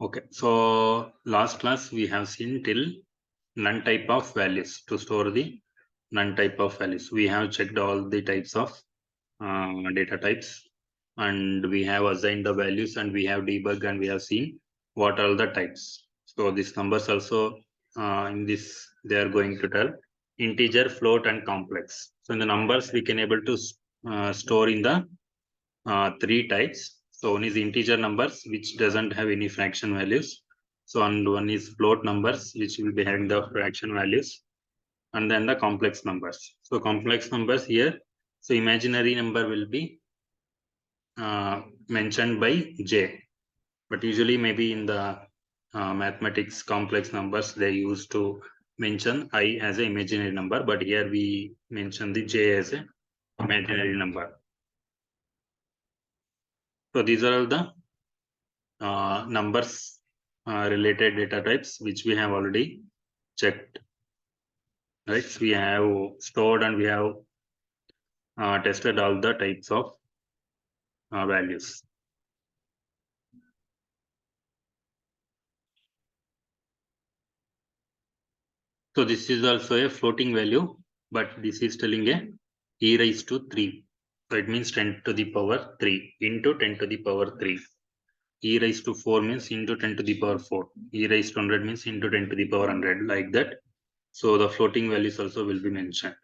Okay, so last class we have seen till none type of values to store the none type of values. We have checked all the types of data types and we have assigned the values and we have debugged and we have seen what are the types. So these numbers also in this they are going to tell integer, float and complex. So in the numbers we can able to store in the three types. So one is integer numbers, which doesn't have any fraction values. So and one is float numbers, which will be having the fraction values, and then the complex numbers. So complex numbers here. So imaginary number will be mentioned by J, but usually maybe in the mathematics complex numbers they used to mention I as an imaginary number, but here we mention the J as an imaginary number. So these are all the numbers related data types which we have already checked, right? So we have stored and we have tested all the types of values. So this is also a floating value, but this is telling a e raised to 3. So it means 10 to the power 3 into 10 to the power 3. E raised to 4 means into 10 to the power 4. E raised to 100 means into 10 to the power 100, like that. So the floating values also will be mentioned.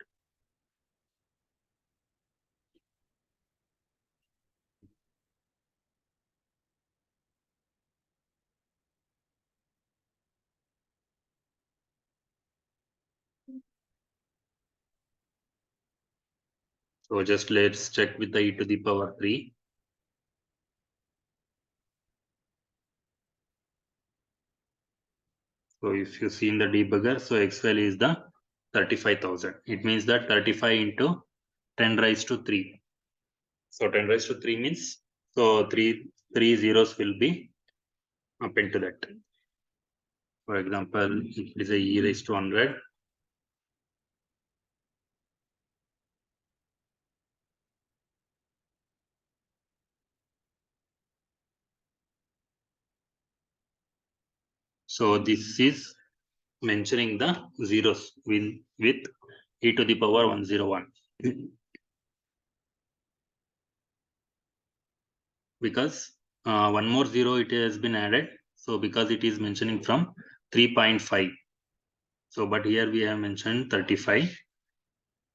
So just let's check with the e to the power 3. So if you see in the debugger, so X value is the 35,000. It means that 35 into 10 raised to 3. So 10 raised to 3 means, so three zeros will be up into that. For example, if it is a e raised to 100, so this is mentioning the zeros with e to the power 101. Because one more zero it has been added. So because it is mentioning from 3.5. So but here we have mentioned 35.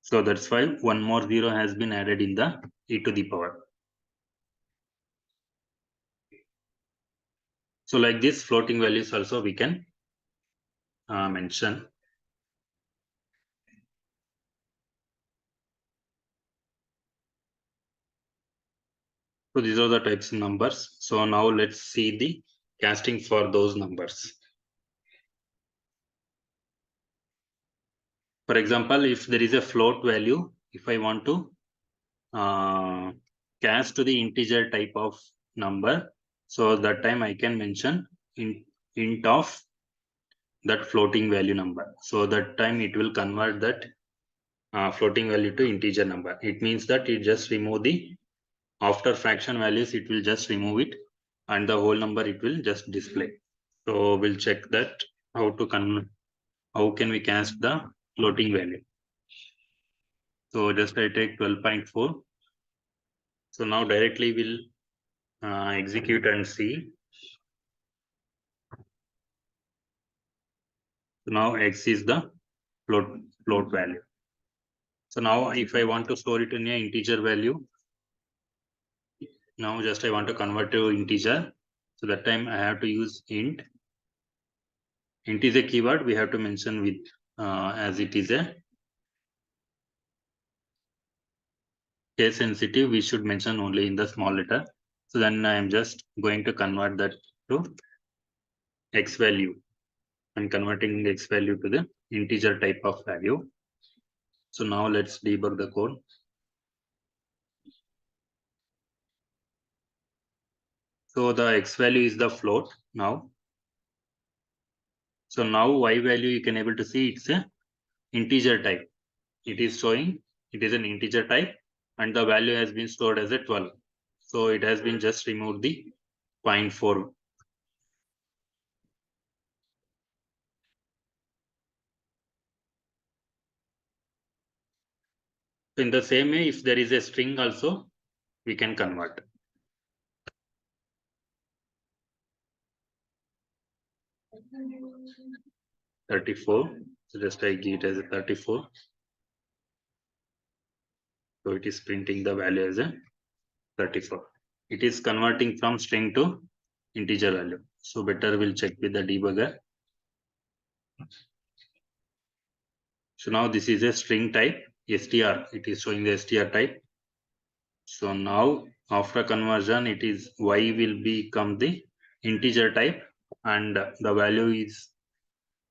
So that's why one more zero has been added in the e to the power. So like this floating values also we can mention. So these are the types of numbers. So now let's see the casting for those numbers. For example, if there is a float value, if I want to cast to the integer type of number, so that time I can mention int of that floating value number. So that time it will convert that floating value to integer number. It means that it just remove the after fraction values, it will just remove it and the whole number it will just display. So we'll check that how to how can we cast the floating value. So just I take 12.4. So now directly we'll execute and see. So now x is the float value. So now if I want to store it in a integer value, now just I want to convert to integer. So that time I have to use int. Int is a keyword we have to mention with as it is a case sensitive, we should mention only in the small letter. So then I am just going to convert that to x value. I'm converting the x value to the integer type of value. So now let's debug the code. So the x value is the float now. So now y value you can able to see it's a integer type. It is showing it is an integer type and the value has been stored as a 12. So it has been just removed the 0.4. So in the same way, if there is a string also, we can convert. $34. So just I give it as a 34. So it is printing the value as a 34. It is converting from string to integer value. So better we'll check with the debugger. So now this is a string type str. It is showing the str type. So now after conversion, it is y will become the integer type, and the value is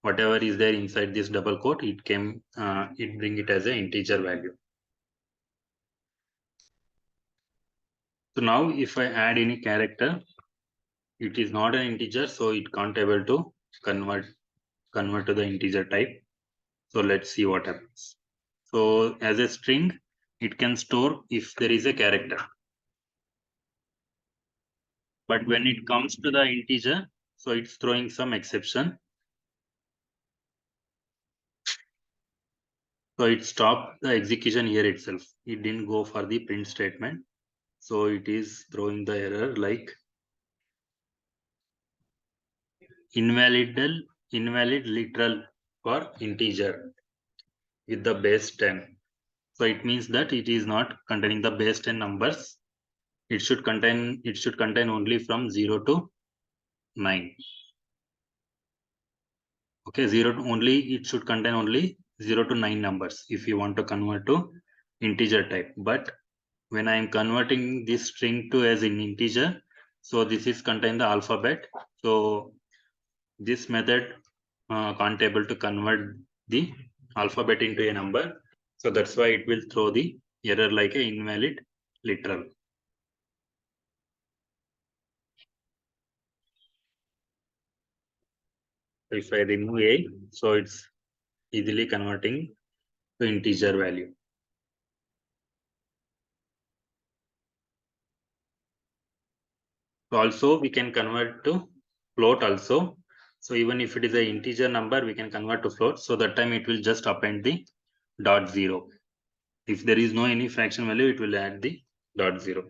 whatever is there inside this double quote. It bring it as an integer value. So now if I add any character, it is not an integer, so it can't able to convert to the integer type. So let's see what happens. So as a string, it can store if there is a character. But when it comes to the integer, so it's throwing some exception. So it stopped the execution here itself. It didn't go for the print statement. So it is throwing the error like invalid literal for integer with the base 10. So it means that it is not containing the base 10 numbers. It should contain only from 0 to 9. Okay, it should contain only 0 to 9 numbers if you want to convert to integer type. But when I am converting this string to as an integer, so this is contain the alphabet. So this method can't able to convert the alphabet into a number. So that's why it will throw the error like a invalid literal. If I remove a, so it's easily converting to integer value. Also, we can convert to float also. So even if it is an integer number, we can convert to float. So that time it will just append the .0. If there is no any fraction value, it will add the .0.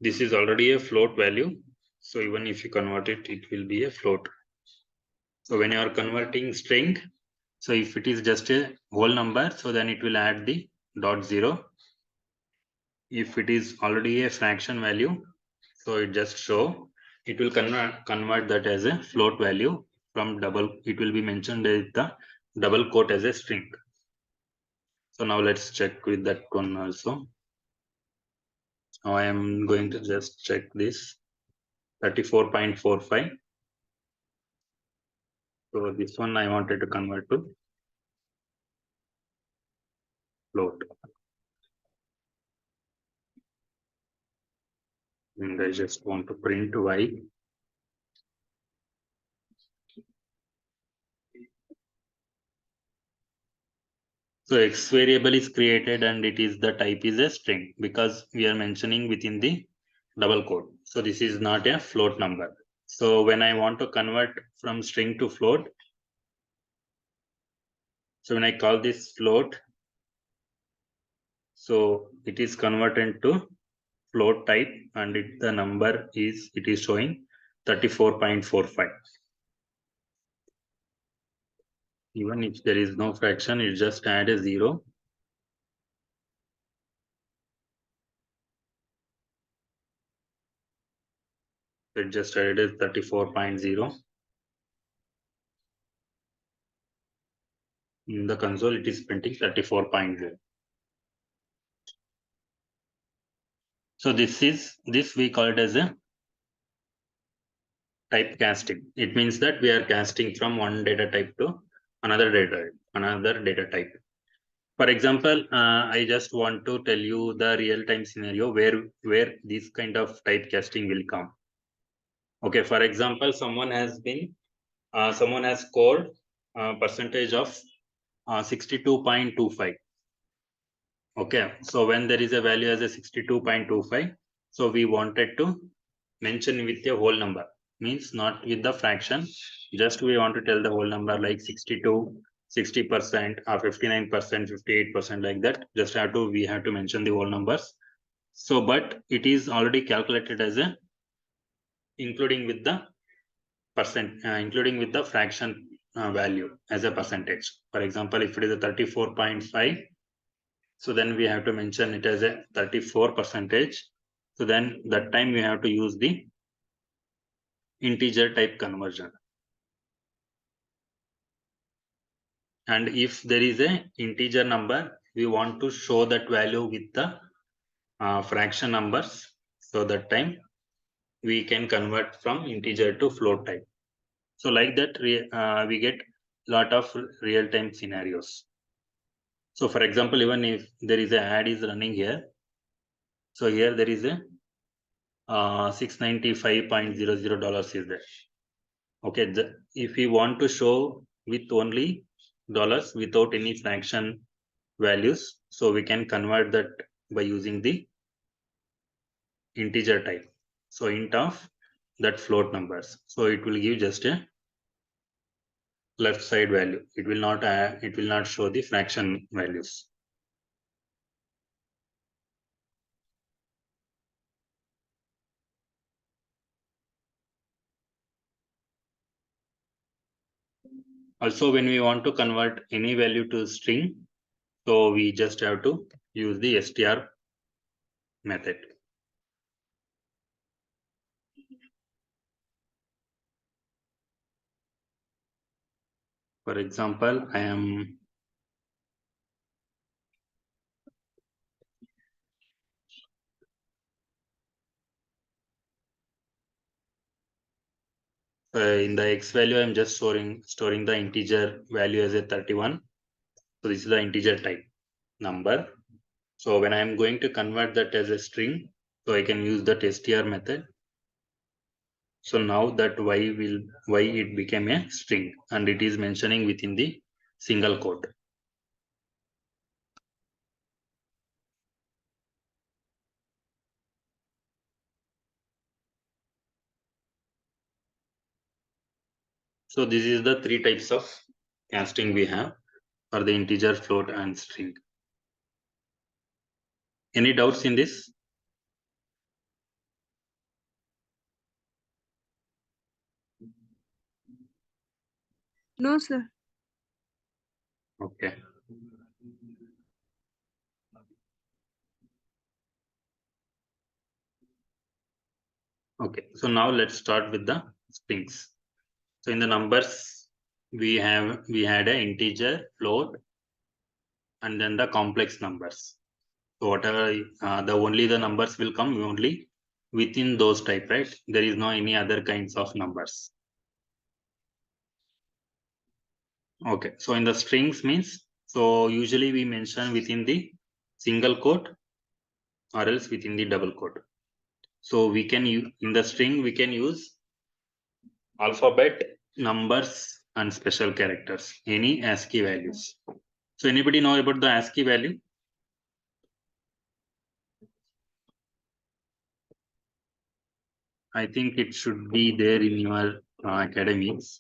This is already a float value. So even if you convert it, it will be a float. So when you are converting string, so if it is just a whole number, so then it will add the .0. If it is already a fraction value, so it just show, it will convert that as a float value from double, it will be mentioned as the double quote as a string. So now let's check with that one also. Now I am going to just check this 34.45. So this one I wanted to convert to float. And I just want to print y. So X variable is created and it is the type is a string because we are mentioning within the double quote. So this is not a float number. So when I want to convert from string to float, so when I call this float, so it is converted to float type and the number is, it is showing 34.45. Even if there is no fraction, it just add a 0. It just added a 34.0. In the console, it is printing 34.0. So this we call it as a type casting. It means that we are casting from one data type to another data type. For example, I just want to tell you the real-time scenario where this kind of type casting will come. Okay, for example, someone has scored percentage of 62.25. Okay, so when there is a value as a 62.25, so we wanted to mention with a whole number, means not with the fraction, just we want to tell the whole number like 62, 60% or 59%, 58%, like that. Just we have to mention the whole numbers. So, but it is already calculated as a including with the including with the fraction value as a percentage. For example, if it is a 34.5, so then we have to mention it as a 34%. So then that time we have to use the integer type conversion. And if there is a integer number, we want to show that value with the fraction numbers. So that time we can convert from integer to float type. So like that, we get lot of real-time scenarios. So for example, even if there is a ad is running here, so here there is a $695.00 is there. Okay, if we want to show with only dollars without any fraction values, so we can convert that by using the integer type. So int of that float numbers. So it will give just a left side value. It will not show the fraction values. Also, when we want to convert any value to string, so we just have to use the str method. For example, I am in the x value, I'm just storing the integer value as a 31. So this is the integer type number. So when I'm going to convert that as a string, so I can use that str method. So now that y it became a string and it is mentioning within the single quote. So this is the three types of casting we have for the integer, float, and string. Any doubts in this? No, sir. Okay. Okay, so now let's start with the strings. So in the numbers, we had an integer, float, and then the complex numbers. So whatever the numbers will come only within those type, right? There is no any other kinds of numbers. Okay, so in the strings means, so usually we mention within the single quote or else within the double quote. So we can use in the string we can use alphabet, numbers, and special characters, any ASCII values. So anybody know about the ASCII value? I think it should be there in your academics.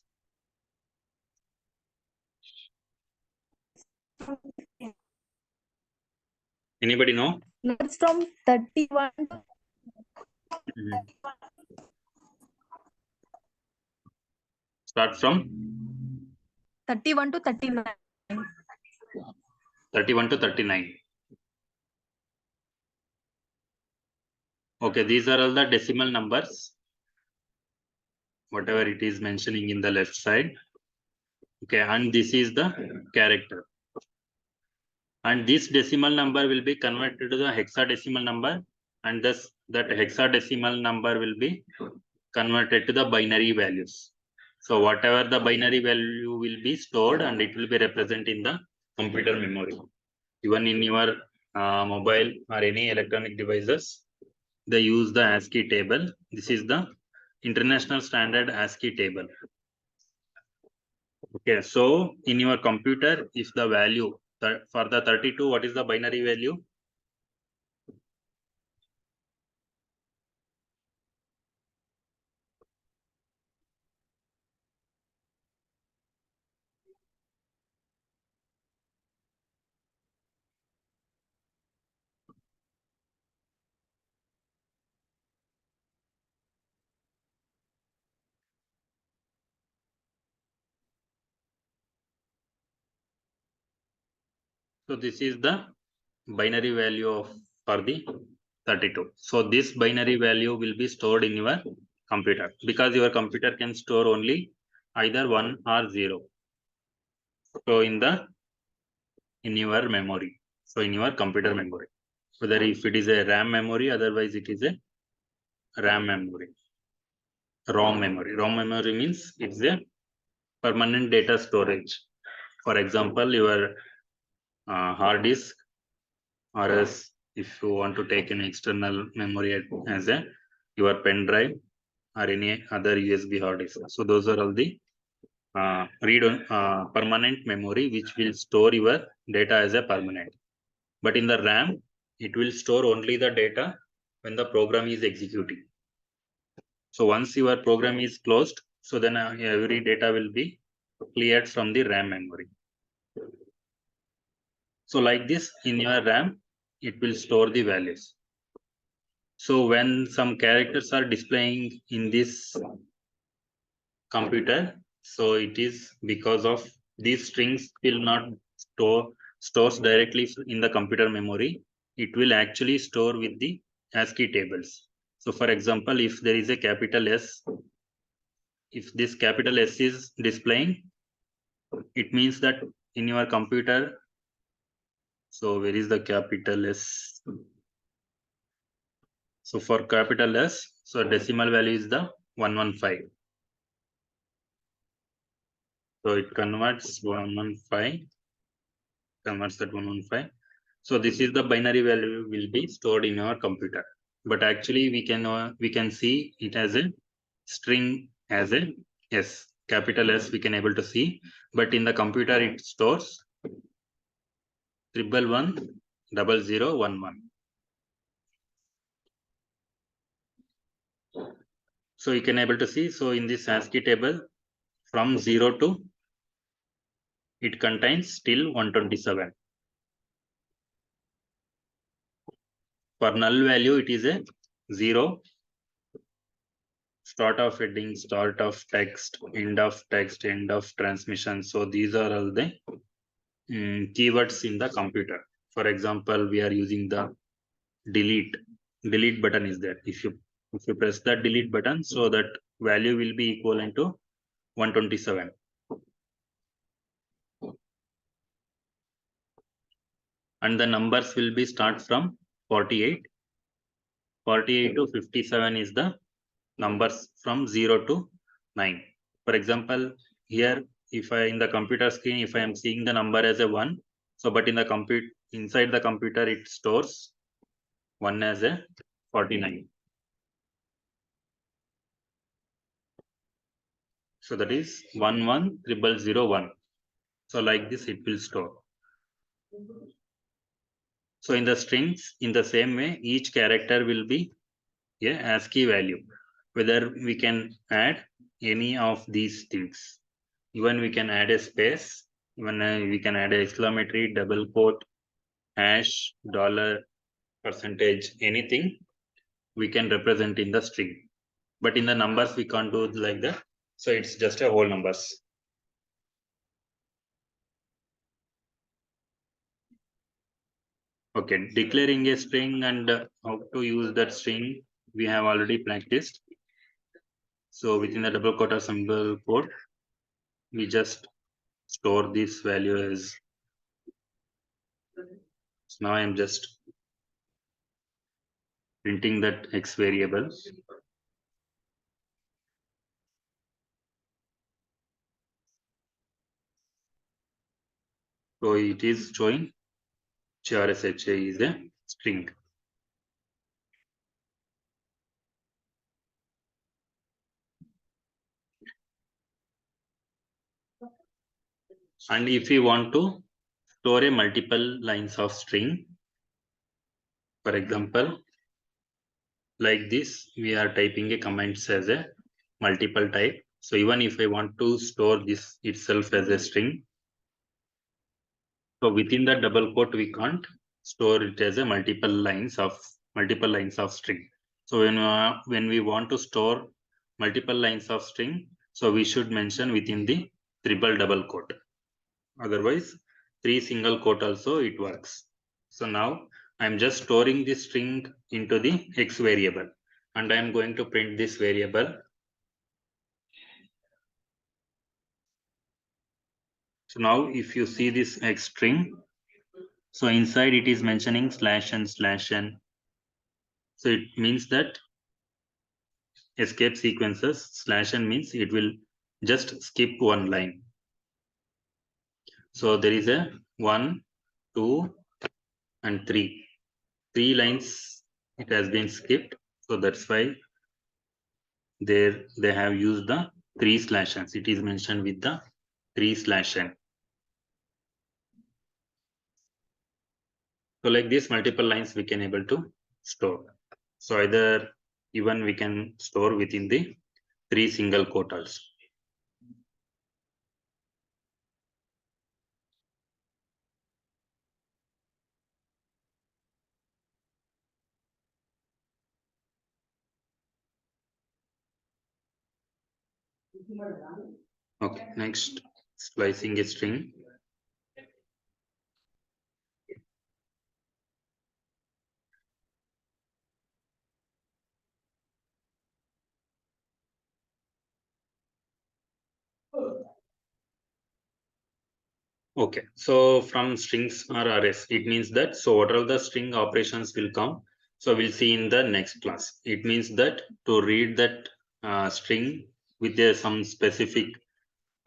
Anybody know? No, it's from 31 Mhm. Start from 31 to 39. 31 to 39. Okay, these are all the decimal numbers, whatever it is mentioning in the left side. Okay, and this is the character. And this decimal number will be converted to the hexadecimal number, and thus that hexadecimal number will be converted to the binary values. So whatever the binary value will be stored and it will be represented in the computer memory. Even in your mobile or any electronic devices, they use the ASCII table. This is the international standard ASCII table. Okay, so in your computer, if the value for the 32, what is the binary value? So this is the binary value of for the 32. So this binary value will be stored in your computer, because your computer can store only either 1 or 0. So in your memory, so in your computer memory, whether if it is a RAM memory, otherwise it is a RAM memory. ROM memory. ROM memory means it's a permanent data storage. For example, your hard disk, or else if you want to take an external memory as a your pen drive or any other USB hard disk. So those are all the permanent memory which will store your data as a permanent. But in the RAM, it will store only the data when the program is executing. So once your program is closed, so then every data will be cleared from the RAM memory. So like this, in your RAM, it will store the values. So when some characters are displaying in this computer, so it is because of these strings will not stores directly in the computer memory. It will actually store with the ASCII tables. So for example, if there is a capital S, if this capital S is displaying, it means that in your computer, so where is the capital S? So for capital S, so decimal value is the 115. So it converts 115, converts that 115. So this is the binary value will be stored in our computer. But actually we can see it as a string as a S, capital S we can able to see, but in the computer it stores 1110011. So you can able to see, so in this ASCII table from 0 to it contains till 127. For null value it is a 0, start of heading, start of text, end of transmission. So these are all the keywords in the computer. For example, we are using the delete button is there. If you press that delete button, so that value will be equivalent to 127. And the numbers will be start from 48. 48 to 57 is the numbers from 0 to 9. For example, here if I in the computer screen, if I am seeing the number as a 1, so but in the inside the computer it stores 1 as a 49. So that is 11001. So like this it will store. So in the strings, in the same way, each character will be a ASCII value. Whether we can add any of these things. Even we can add a space, even we can add a exclamatory, double quote, hash, dollar, percentage, anything we can represent in the string. But in the numbers, we can't do it like that. So it's just a whole numbers. Okay, declaring a string and how to use that string, we have already practiced. So within the double quote or symbol quote, we just store this value as. So now I'm just printing that X variable. So it is showing CRSHA is a string. And if we want to store a multiple lines of string, for example, like this, we are typing a comments as a multiple type. So even if I want to store this itself as a string, so within the double quote, we can't store it as a multiple lines of string. So when we want to store multiple lines of string, so we should mention within the triple double quote. Otherwise, 3 single quote also it works. So now I'm just storing this string into the X variable, and I'm going to print this variable. So now if you see this X string, so inside it is mentioning /n/n. So it means that escape sequences /n means it will just skip one line. So there is a 1, 2, and 3. 3 lines it has been skipped. So that's why there they have used the 3/n. It is mentioned with the 3/n. So like this, multiple lines we can able to store. So either even we can store within the 3 single quote also. Okay, next, splicing a string. Okay, so from strings or arrays, it means that, so what are the string operations will come. So we'll see in the next class. It means that to read that string with some specific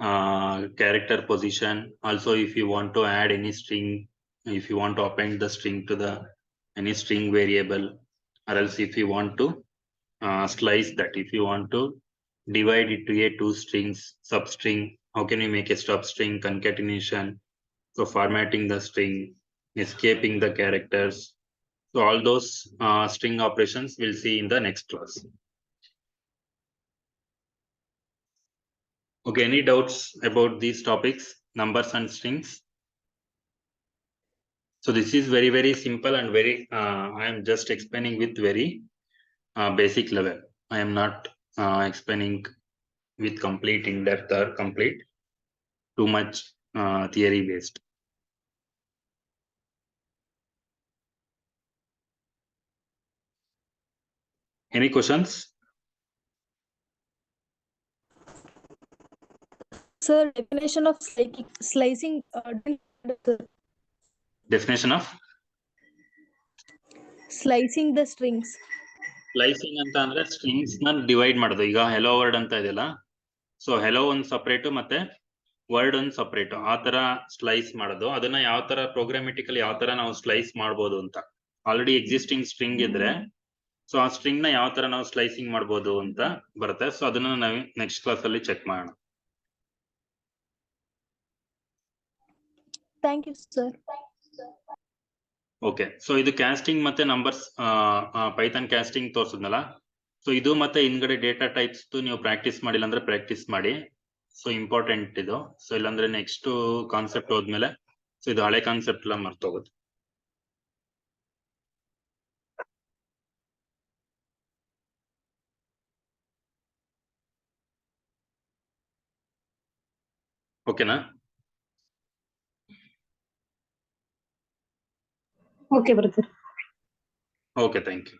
character position. Also, if you want to add any string, if you want to append the string to the any string variable, or else if you want to slice that, if you want to divide it to a 2 strings substring, how can you make a substring concatenation? So formatting the string, escaping the characters. So all those string operations we'll see in the next class. Okay, any doubts about these topics, numbers and strings? So this is very, very simple and very, I am just explaining with very basic level. I am not explaining with complete in-depth or complete too much theory based. Any questions? Sir, definition of slicing. Sir. Definition of Slicing the strings. Slicing ಅಂತ ಅಂದ್ರೆ strings ನ divide ಮಾಡೋದು. ಈಗ hello word ಅಂತ ಇದೆಯಲ್ಲ, so hello ಒಂದು separate ಮತ್ತೆ word ಒಂದು ಸಪರೇಟ್, ಆ ತರ ಸ್ಲೈಸ್ ಮಾಡೋದು. ಅದನ್ನ ಯಾವ ತರ ಪ್ರೋಗ್ರಾಮೆಟಿಕಲಿ ಯಾವ ತರ ನಾವು ಸ್ಲೈಸ್ ಮಾಡ್ಬೋದು ಅಂತ, ಆಲ್ರೆಡಿ ಎಕ್ಸಿಸ್ಟಿಂಗ್ ಸ್ಟ್ರಿಂಗ್ ಇದ್ರೆ ಸೊ ಆ ಸ್ಟ್ರಿಂಗ್ ನ ಯಾವ ತರ ನಾವು ಸ್ಲೈಸಿಂಗ್ ಮಾಡ್ಬೋದು ಅಂತ ಬರುತ್ತೆ. ಸೊ ಅದನ್ನ ನಾವು ನೆಕ್ಸ್ಟ್ ಕ್ಲಾಸ್ ಅಲ್ಲಿ ಚೆಕ್ ಮಾಡೋಣ. Thank you sir. Okay, so ಇದು ಕ್ಯಾಸ್ಟಿಂಗ್ ಮತ್ತೆ ನಂಬರ್ಸ್ ಪೈಥಾನ್ ಕ್ಯಾಸ್ಟಿಂಗ್ ತೋರಿಸಿದ್ನಲ್ಲ, ಸೊ ಇದು ಮತ್ತೆ ಹಿಂದ್ಗಡೆ ಡೇಟಾ ಟೈಪ್ಸ್ ನೀವು ಪ್ರಾಕ್ಟೀಸ್ ಮಾಡಿಲ್ಲ ಅಂದ್ರೆ ಪ್ರಾಕ್ಟೀಸ್ ಮಾಡಿ. ಸೊ ಇಂಪಾರ್ಟೆಂಟ್ ಇದು. ಸೊ ಇಲ್ಲಾಂದ್ರೆ ನೆಕ್ಸ್ಟ್ ಕಾನ್ಸೆಪ್ಟ್ ಹೋದ್ಮೇಲೆ ಸೊ ಇದು ಹಳೆ ಕಾನ್ಸೆಪ್ಟ್ ಎಲ್ಲ ಮರ್ತೋಗುತ್ತೆ. ಓಕೆನಾ? Okay brother. Okay, thank you.